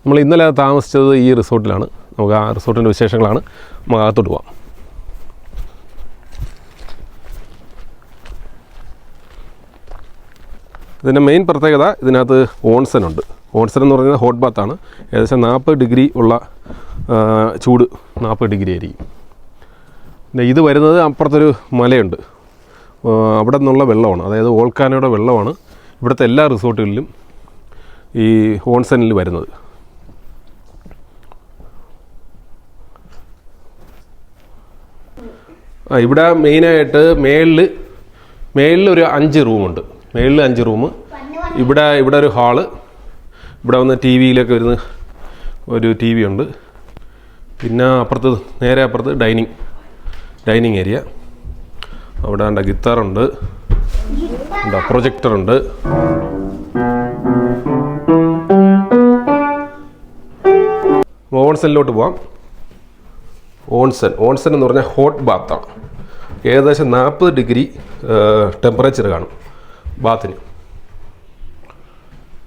നമ്മൾ ഇന്നലെ താമസിച്ചത് ഈ റിസോർട്ടിലാണ്. നമുക്ക് ആ റിസോർട്ടിൻ്റെ വിശേഷങ്ങളാണ്. നമുക്ക് അകത്തോട്ട് പോകാം. ഇതിൻ്റെ മെയിൻ പ്രത്യേകത ഇതിനകത്ത് ഓൺസൺ ഉണ്ട്. ഓൺസൺ എന്ന് പറയുന്നത് ഹോട്ട് ബാത്താണ്. ഏകദേശം 40 ഡിഗ്രി ഉള്ള ചൂട് 40 ഡിഗ്രി ആയിരിക്കും. പിന്നെ ഇത് വരുന്നത് അപ്പുറത്തൊരു മലയുണ്ട്, അവിടെ നിന്നുള്ള വെള്ളമാണ്, അതായത് വോൾക്കാനോയുടെ വെള്ളമാണ് ഇവിടുത്തെ എല്ലാ റിസോർട്ടുകളിലും ഈ ഓൺസണിൽ വരുന്നത്. ഇവിടെ മെയിനായിട്ട് മേളിൽ ഒരു 5 റൂമുണ്ട്. മേളിൽ 5 റൂം. ഇവിടെ ഒരു ഹാള്, ഇവിടെ വന്ന് ടി വിയിലൊക്കെ വരുന്ന ഒരു ടി വി ഉണ്ട്. പിന്നെ നേരെ അപ്പുറത്ത് ഡൈനിങ് ഏരിയ. അവിടെ ഗിത്താറുണ്ട്, പ്രൊജക്ടറുണ്ട്. ഓൺസണിലോട്ട് പോവാം. ഓൺസൺ എന്ന് പറഞ്ഞാൽ ഹോട്ട് ബാത്താണ്. ഏകദേശം 40 ഡിഗ്രി ടെമ്പറേച്ചർ കാണും ബാത്തിന്.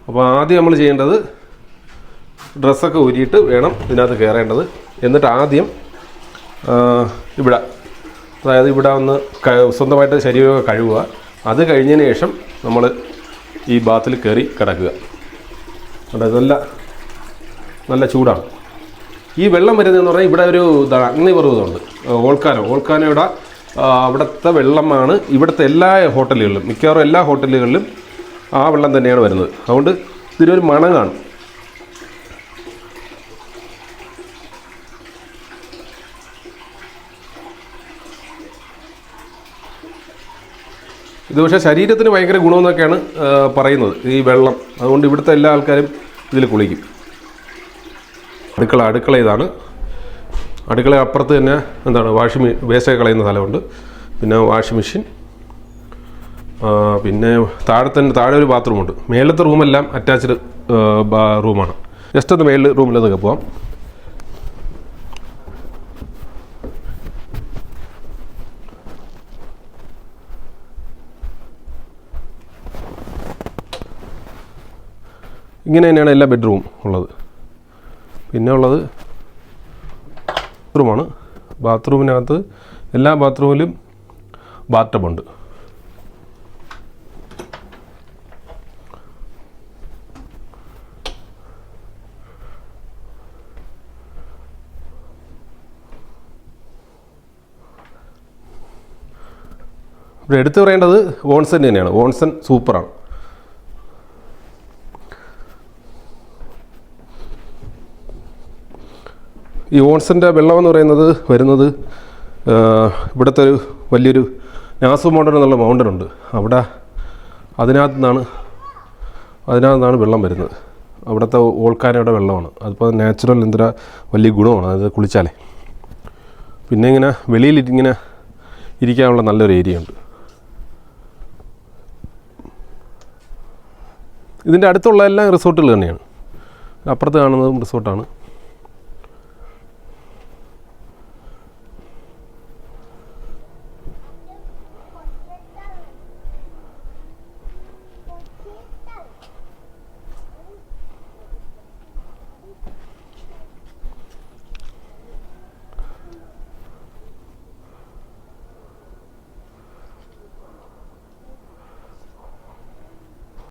അപ്പോൾ ആദ്യം നമ്മൾ ചെയ്യേണ്ടത് ഡ്രസ്സൊക്കെ ഊരിയിട്ട് വേണം ഇതിനകത്ത് കയറേണ്ടത്. എന്നിട്ട് ആദ്യം അതായത് ഇവിടെ ഒന്ന് സ്വന്തമായിട്ട് ശരീരമൊക്കെ കഴുകുക. അത് കഴിഞ്ഞതിന് ശേഷം നമ്മൾ ഈ ബാത്തിൽ കയറി കിടക്കുക. അതായത് നല്ല ചൂടാണ്. ഈ വെള്ളം വരുന്നതെന്ന് പറഞ്ഞാൽ ഇവിടെ ഒരു അഗ്നിപർവ്വതമുണ്ട്, വോൾക്കാനോയുടെ അവിടുത്തെ വെള്ളമാണ് ഇവിടുത്തെ എല്ലാ ഹോട്ടലുകളിലും, മിക്കവാറും എല്ലാ ഹോട്ടലുകളിലും ആ വെള്ളം തന്നെയാണ് വരുന്നത്. അതുകൊണ്ട് ഇതിനൊരു മണം കാണും. ഇത് പക്ഷേ ശരീരത്തിന് ഭയങ്കര ഗുണമെന്നൊക്കെയാണ് പറയുന്നത് ഈ വെള്ളം. അതുകൊണ്ട് ഇവിടുത്തെ എല്ലാ ആൾക്കാരും ഇതിൽ കുളിക്കും. അടുക്കള ഇതാണ്. അടുക്കള അപ്പുറത്ത് തന്നെ വേസ്റ്റൊക്കെ കളയുന്ന സ്ഥലമുണ്ട്. പിന്നെ വാഷിംഗ് മെഷീൻ. പിന്നെ താഴെ ഒരു ബാത്റൂമുണ്ട്. മേലത്തെ റൂമെല്ലാം അറ്റാച്ച്ഡ് റൂമാണ്. ജസ്റ്റ് ഒന്ന് മേളിൽ റൂമിലൊക്കെ പോവാം. ഇങ്ങനെ തന്നെയാണ് എല്ലാ ബെഡ്റൂം ഉള്ളത്. പിന്നെ ഉള്ളത് ബാത്റൂമാണ്. ബാത്റൂമിനകത്ത് എല്ലാ ബാത്റൂമിലും ബാത്ടബുണ്ട്. ഇവിടെ എടുത്തു പറയേണ്ടത് ഓൺസൺ തന്നെയാണ്. ഓൺസൺ സൂപ്പറാണ്. ഈ ഓൺസൻ്റെ വെള്ളമെന്ന് പറയുന്നത് വരുന്നത് ഇവിടുത്തെ ഒരു വലിയൊരു നാസു മൗണ്ടൻ എന്നുള്ള മൗണ്ടൻ ഉണ്ട്. അതിനകത്തു നിന്നാണ് വെള്ളം വരുന്നത്. അവിടുത്തെ വോൾക്കാനോയുടെ വെള്ളമാണ്. അതിപ്പോൾ നാച്ചുറൽ വലിയ ഗുണമാണ് അതായത് കുളിച്ചാലേ. പിന്നെ ഇങ്ങനെ വെളിയിൽ ഇങ്ങനെ ഇരിക്കാനുള്ള നല്ലൊരു ഏരിയ ഉണ്ട്. ഇതിൻ്റെ അടുത്തുള്ള എല്ലാ റിസോർട്ടുകൾ തന്നെയാണ്. അപ്പുറത്ത് കാണുന്നതും റിസോർട്ടാണ്.